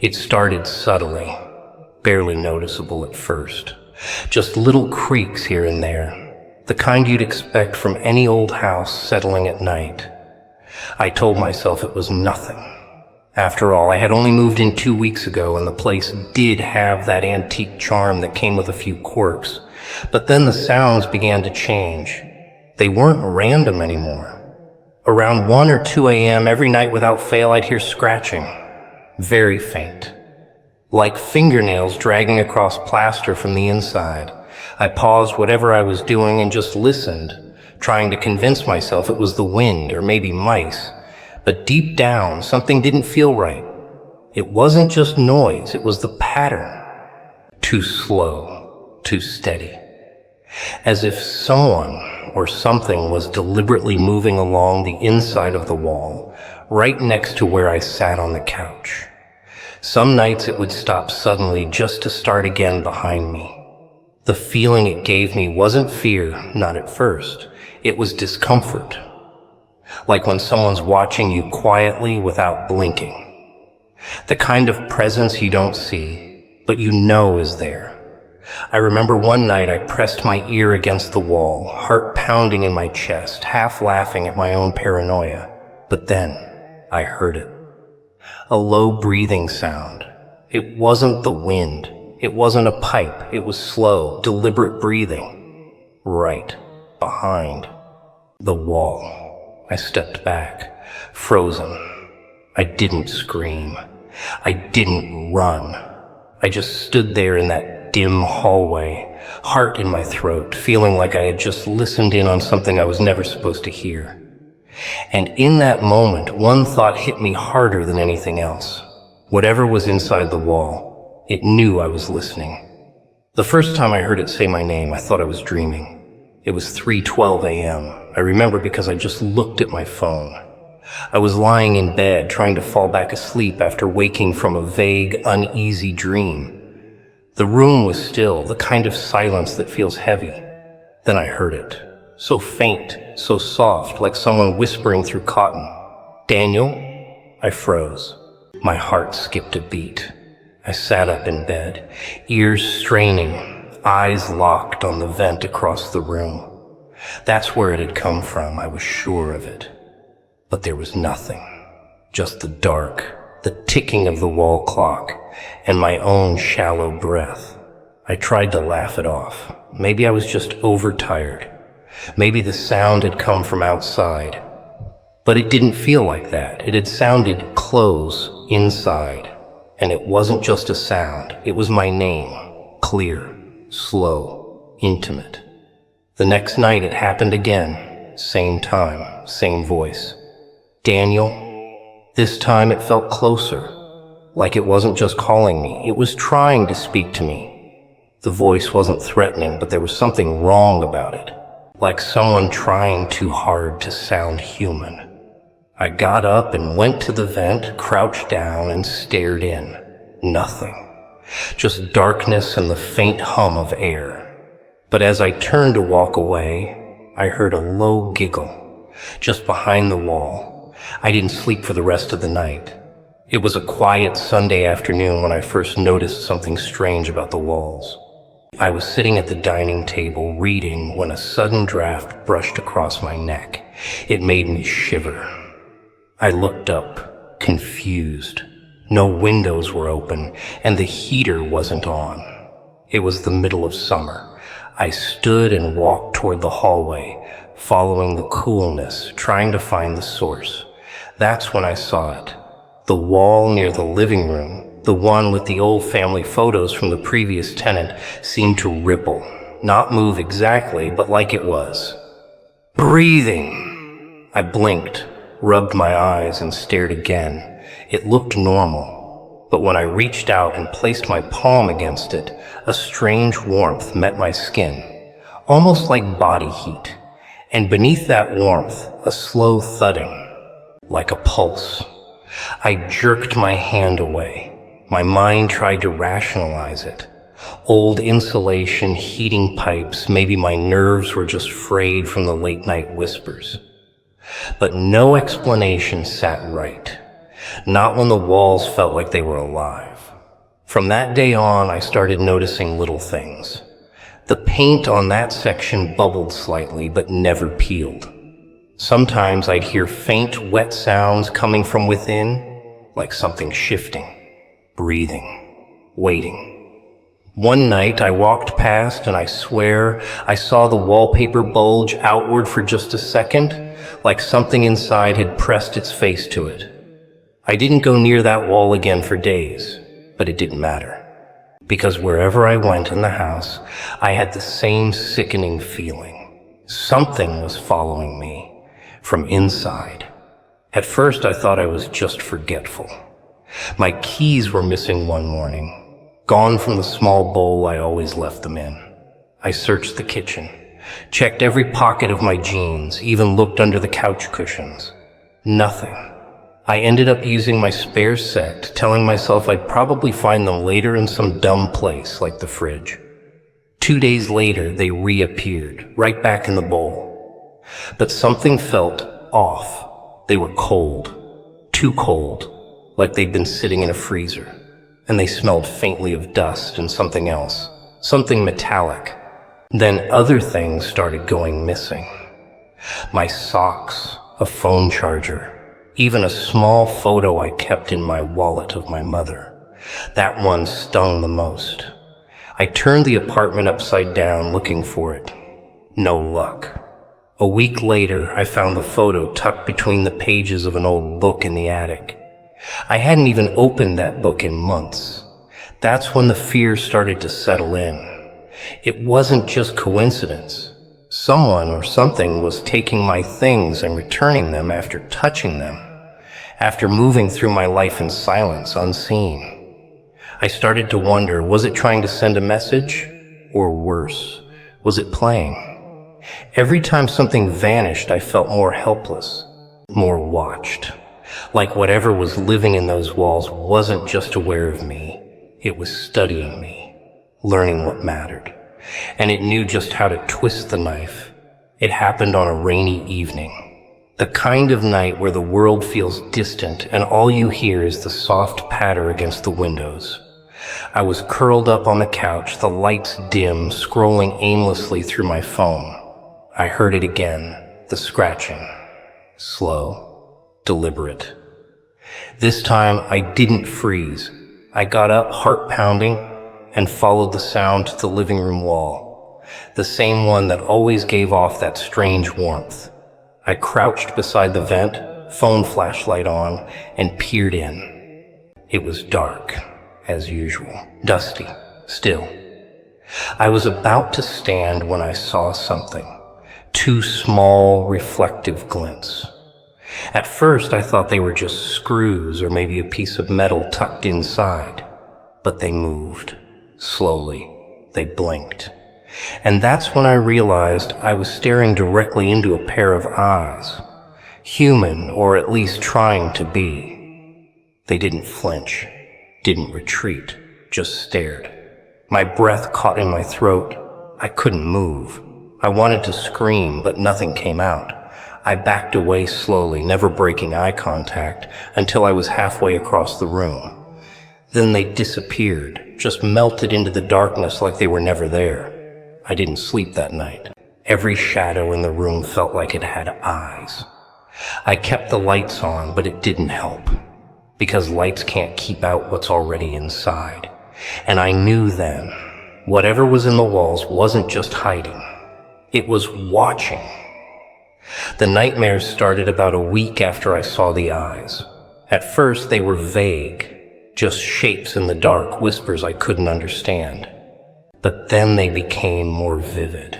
It started subtly, barely noticeable at first. Just little creaks here and there, the kind you'd expect from any old house settling at night. I told myself it was nothing. After all, I had only moved in 2 weeks ago, and the place did have that antique charm that came with a few quirks. But then the sounds began to change. They weren't random anymore. Around 1 or 2 a.m. every night without fail, I'd hear scratching. Very faint. Like fingernails dragging across plaster from the inside. I paused whatever I was doing and just listened, trying to convince myself it was the wind or maybe mice. But deep down, something didn't feel right. It wasn't just noise, it was the pattern. Too slow, too steady. As if someone or something was deliberately moving along the inside of the wall, right next to where I sat on the couch. Some nights it would stop suddenly just to start again behind me. The feeling it gave me wasn't fear, not at first. It was discomfort. Like when someone's watching you quietly without blinking. The kind of presence you don't see, but you know is there. I remember one night I pressed my ear against the wall, heart pounding in my chest, half laughing at my own paranoia. But then I heard it. A low breathing sound. It wasn't the wind. It wasn't a pipe. It was slow, deliberate breathing. Right behind the wall. I stepped back, frozen. I didn't scream. I didn't run. I just stood there in that dim hallway, heart in my throat, feeling like I had just listened in on something I was never supposed to hear. And in that moment, one thought hit me harder than anything else. Whatever was inside the wall, it knew I was listening. The first time I heard it say my name, I thought I was dreaming. It was 3:12 a.m. I remember because I just looked at my phone. I was lying in bed, trying to fall back asleep after waking from a vague, uneasy dream. The room was still, the kind of silence that feels heavy. Then I heard it. So faint, so soft, like someone whispering through cotton. "Daniel?" I froze. My heart skipped a beat. I sat up in bed, ears straining, eyes locked on the vent across the room. That's where it had come from, I was sure of it. But there was nothing. Just the dark, the ticking of the wall clock, and my own shallow breath. I tried to laugh it off. Maybe I was just overtired. Maybe the sound had come from outside. But it didn't feel like that. It had sounded close, inside. And it wasn't just a sound. It was my name. Clear, slow, intimate. The next night it happened again. Same time, same voice. "Daniel." This time it felt closer. Like it wasn't just calling me. It was trying to speak to me. The voice wasn't threatening, but there was something wrong about it. Like someone trying too hard to sound human. I got up and went to the vent, crouched down, and stared in. Nothing. Just darkness and the faint hum of air. But as I turned to walk away, I heard a low giggle, just behind the wall. I didn't sleep for the rest of the night. It was a quiet Sunday afternoon when I first noticed something strange about the walls. I was sitting at the dining table reading when a sudden draft brushed across my neck. It made me shiver. I looked up, confused. No windows were open, and the heater wasn't on. It was the middle of summer. I stood and walked toward the hallway, following the coolness, trying to find the source. That's when I saw it. The wall near the living room, the one with the old family photos from the previous tenant, seemed to ripple. Not move exactly, but like it was. Breathing! I blinked, rubbed my eyes, and stared again. It looked normal. But when I reached out and placed my palm against it, a strange warmth met my skin, almost like body heat. And beneath that warmth, a slow thudding, like a pulse. I jerked my hand away. My mind tried to rationalize it. Old insulation, heating pipes, maybe my nerves were just frayed from the late night whispers. But no explanation sat right. Not when the walls felt like they were alive. From that day on, I started noticing little things. The paint on that section bubbled slightly, but never peeled. Sometimes I'd hear faint, wet sounds coming from within, like something shifting, breathing, waiting. One night I walked past and I swear I saw the wallpaper bulge outward for just a second, like something inside had pressed its face to it. I didn't go near that wall again for days, but it didn't matter. Because wherever I went in the house, I had the same sickening feeling. Something was following me from inside. At first I thought I was just forgetful. My keys were missing one morning, gone from the small bowl I always left them in. I searched the kitchen, checked every pocket of my jeans, even looked under the couch cushions. Nothing. I ended up using my spare set, telling myself I'd probably find them later in some dumb place like the fridge. 2 days later, they reappeared, right back in the bowl. But something felt off. They were cold. Too cold, like they'd been sitting in a freezer. And they smelled faintly of dust and something else, something metallic. Then other things started going missing. My socks, a phone charger, even a small photo I kept in my wallet of my mother. That one stung the most. I turned the apartment upside down looking for it. No luck. A week later, I found the photo tucked between the pages of an old book in the attic. I hadn't even opened that book in months. That's when the fear started to settle in. It wasn't just coincidence. Someone or something was taking my things and returning them after touching them, after moving through my life in silence, unseen. I started to wonder, was it trying to send a message? Or worse, was it playing? Every time something vanished, I felt more helpless, more watched. Like whatever was living in those walls wasn't just aware of me, it was studying me, learning what mattered. And it knew just how to twist the knife. It happened on a rainy evening. The kind of night where the world feels distant and all you hear is the soft patter against the windows. I was curled up on the couch, the lights dim, scrolling aimlessly through my phone. I heard it again, the scratching. Slow, deliberate. This time I didn't freeze. I got up, heart pounding, and followed the sound to the living room wall, the same one that always gave off that strange warmth. I crouched beside the vent, phone flashlight on, and peered in. It was dark, as usual, dusty, still. I was about to stand when I saw something, 2 small, reflective glints. At first I thought they were just screws or maybe a piece of metal tucked inside, but they moved. Slowly, they blinked. And that's when I realized I was staring directly into a pair of eyes. Human, or at least trying to be. They didn't flinch, didn't retreat, just stared. My breath caught in my throat. I couldn't move. I wanted to scream, but nothing came out. I backed away slowly, never breaking eye contact, until I was halfway across the room. Then they disappeared, just melted into the darkness like they were never there. I didn't sleep that night. Every shadow in the room felt like it had eyes. I kept the lights on, but it didn't help, because lights can't keep out what's already inside. And I knew then, whatever was in the walls wasn't just hiding. It was watching. The nightmares started about a week after I saw the eyes. At first, they were vague, just shapes in the dark, whispers I couldn't understand. But then they became more vivid.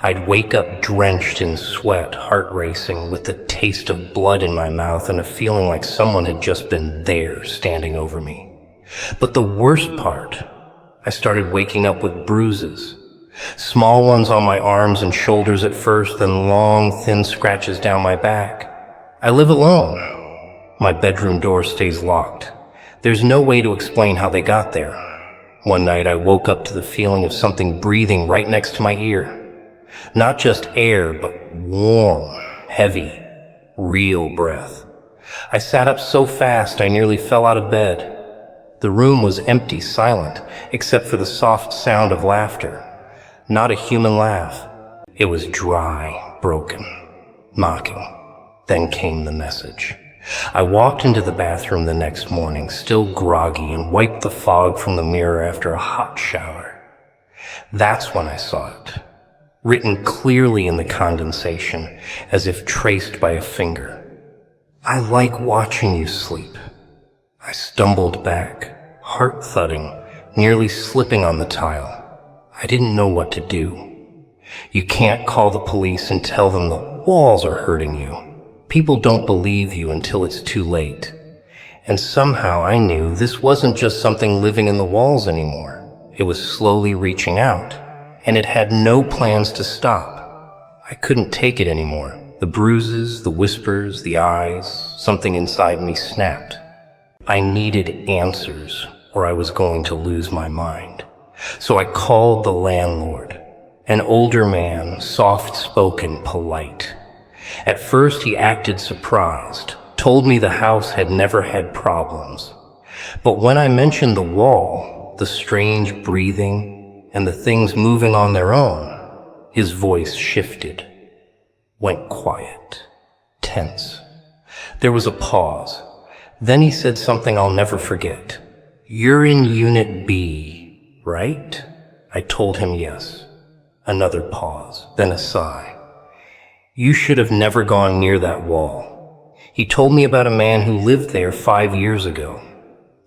I'd wake up drenched in sweat, heart racing, with the taste of blood in my mouth and a feeling like someone had just been there, standing over me. But the worst part, I started waking up with bruises. Small ones on my arms and shoulders at first, then long, thin scratches down my back. I live alone. My bedroom door stays locked. There's no way to explain how they got there. One night I woke up to the feeling of something breathing right next to my ear. Not just air, but warm, heavy, real breath. I sat up so fast I nearly fell out of bed. The room was empty, silent, except for the soft sound of laughter. Not a human laugh. It was dry, broken, mocking. Then came the message. I walked into the bathroom the next morning, still groggy, and wiped the fog from the mirror after a hot shower. That's when I saw it, written clearly in the condensation, as if traced by a finger. I like watching you sleep. I stumbled back, heart thudding, nearly slipping on the tile. I didn't know what to do. You can't call the police and tell them the walls are hurting you. People don't believe you until it's too late. And somehow I knew this wasn't just something living in the walls anymore. It was slowly reaching out, and it had no plans to stop. I couldn't take it anymore. The bruises, the whispers, the eyes, something inside me snapped. I needed answers, or I was going to lose my mind. So I called the landlord, an older man, soft-spoken, polite. At first he acted surprised, told me the house had never had problems. But when I mentioned the wall, the strange breathing, and the things moving on their own, his voice shifted, went quiet, tense. There was a pause. Then he said something I'll never forget. "You're in Unit B, right?" I told him yes. Another pause, then a sigh. "You should have never gone near that wall." He told me about a man who lived there 5 years ago.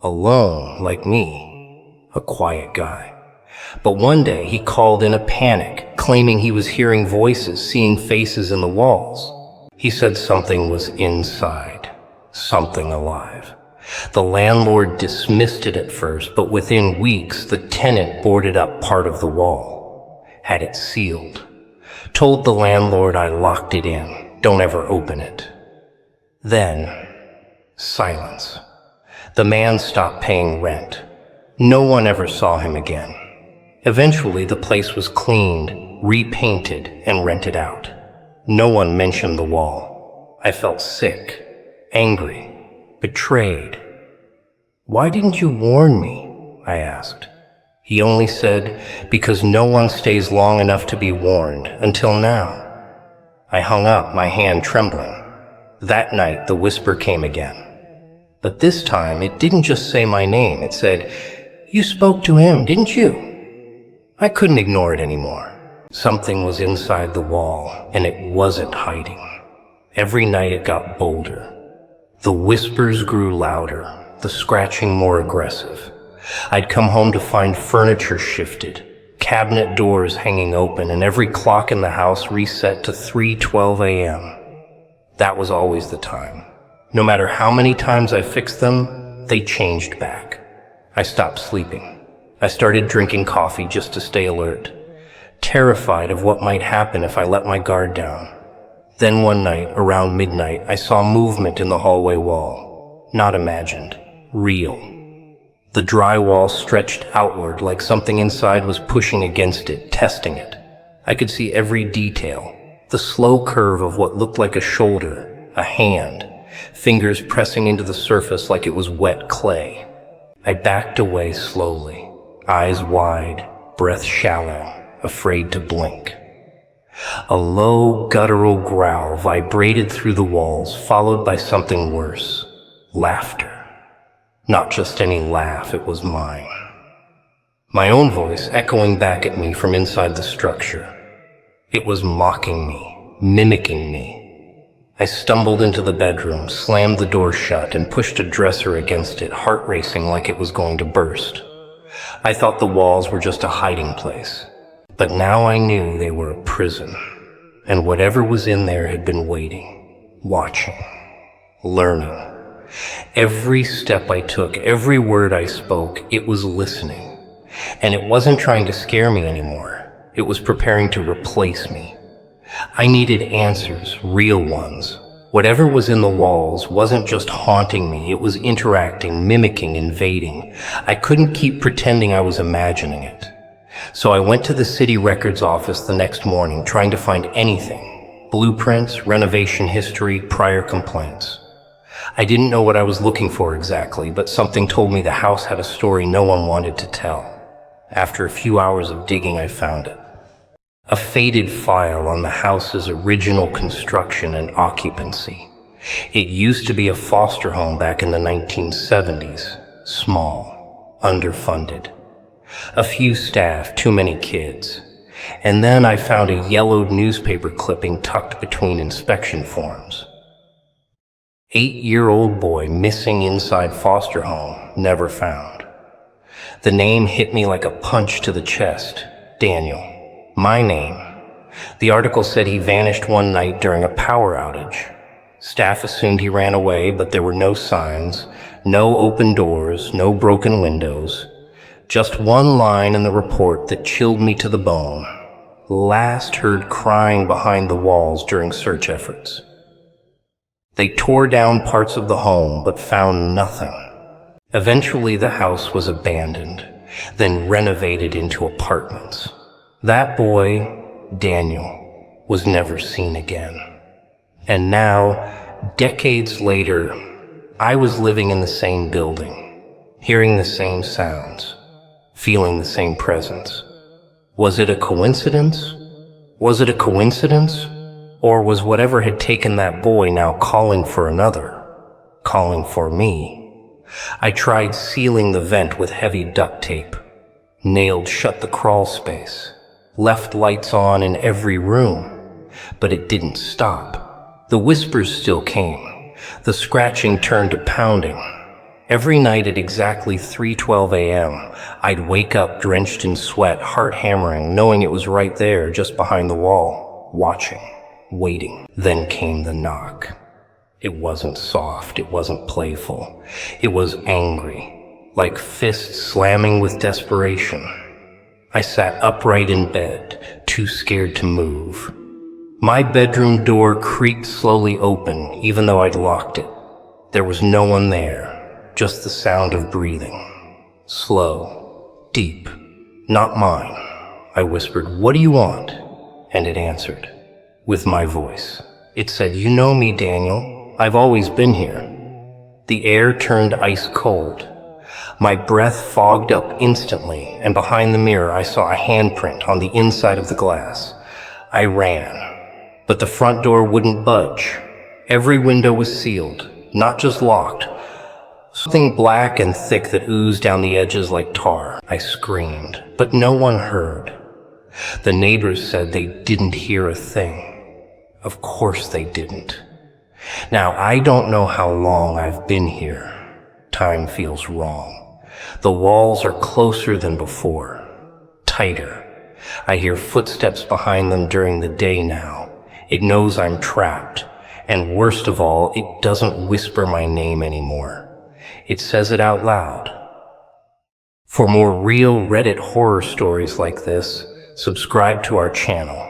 Alone, like me. A quiet guy. But one day he called in a panic, claiming he was hearing voices, seeing faces in the walls. He said something was inside, something alive. The landlord dismissed it at first, but within weeks the tenant boarded up part of the wall, had it sealed. Told the landlord I locked it in, don't ever open it. Then, silence. The man stopped paying rent. No one ever saw him again. Eventually, the place was cleaned, repainted, and rented out. No one mentioned the wall. I felt sick, angry, betrayed. "Why didn't you warn me?" I asked. He only said, "Because no one stays long enough to be warned, until now." I hung up, my hand trembling. That night, the whisper came again. But this time, it didn't just say my name. It said, "You spoke to him, didn't you?" I couldn't ignore it anymore. Something was inside the wall, and it wasn't hiding. Every night it got bolder. The whispers grew louder, the scratching more aggressive. I'd come home to find furniture shifted, cabinet doors hanging open, and every clock in the house reset to 3:12 a.m. That was always the time. No matter how many times I fixed them, they changed back. I stopped sleeping. I started drinking coffee just to stay alert, terrified of what might happen if I let my guard down. Then one night, around midnight, I saw movement in the hallway wall. Not imagined, real. The drywall stretched outward like something inside was pushing against it, testing it. I could see every detail, the slow curve of what looked like a shoulder, a hand, fingers pressing into the surface like it was wet clay. I backed away slowly. Eyes wide, breath shallow, afraid to blink. A low, guttural growl vibrated through the walls, followed by something worse. Laughter. Not just any laugh, it was mine. My own voice echoing back at me from inside the structure. It was mocking me, mimicking me. I stumbled into the bedroom, slammed the door shut, and pushed a dresser against it, heart racing like it was going to burst. I thought the walls were just a hiding place, but now I knew they were a prison, and whatever was in there had been waiting, watching, learning. Every step I took, every word I spoke, it was listening, and it wasn't trying to scare me anymore. It was preparing to replace me. I needed answers, real ones. Whatever was in the walls wasn't just haunting me, it was interacting, mimicking, invading. I couldn't keep pretending I was imagining it. So I went to the city records office the next morning, trying to find anything. Blueprints, renovation history, prior complaints. I didn't know what I was looking for exactly, but something told me the house had a story no one wanted to tell. After a few hours of digging, I found it. A faded file on the house's original construction and occupancy. It used to be a foster home back in the 1970s. Small, underfunded. A few staff, too many kids. And then I found a yellowed newspaper clipping tucked between inspection forms. 8-year-old boy missing inside foster home, never found. The name hit me like a punch to the chest. Daniel. My name. The article said he vanished one night during a power outage. Staff assumed he ran away, but there were no signs, no open doors, no broken windows. Just one line in the report that chilled me to the bone. Last heard crying behind the walls during search efforts. They tore down parts of the home, but found nothing. Eventually, the house was abandoned, then renovated into apartments. That boy, Daniel, was never seen again. And now, decades later, I was living in the same building, hearing the same sounds, feeling the same presence. Was it a coincidence? Was it a coincidence? Or was whatever had taken that boy now calling for another, calling for me? I tried sealing the vent with heavy duct tape, nailed shut the crawl space, left lights on in every room, but it didn't stop. The whispers still came. The scratching turned to pounding. Every night at exactly 3:12 a.m., I'd wake up drenched in sweat, heart hammering, knowing it was right there, just behind the wall, watching. Waiting. Then came the knock. It wasn't soft, it wasn't playful. It was angry, like fists slamming with desperation. I sat upright in bed, too scared to move. My bedroom door creaked slowly open, even though I'd locked it. There was no one there, just the sound of breathing. Slow, deep, not mine. I whispered, "What do you want?" And it answered. With my voice. It said, "You know me, Daniel. I've always been here." The air turned ice cold. My breath fogged up instantly, and behind the mirror I saw a handprint on the inside of the glass. I ran, but the front door wouldn't budge. Every window was sealed, not just locked. Something black and thick that oozed down the edges like tar. I screamed, but no one heard. The neighbors said they didn't hear a thing. Of course they didn't. Now, I don't know how long I've been here. Time feels wrong. The walls are closer than before. Tighter. I hear footsteps behind them during the day now. It knows I'm trapped. And worst of all, it doesn't whisper my name anymore. It says it out loud. For more real Reddit horror stories like this, subscribe to our channel.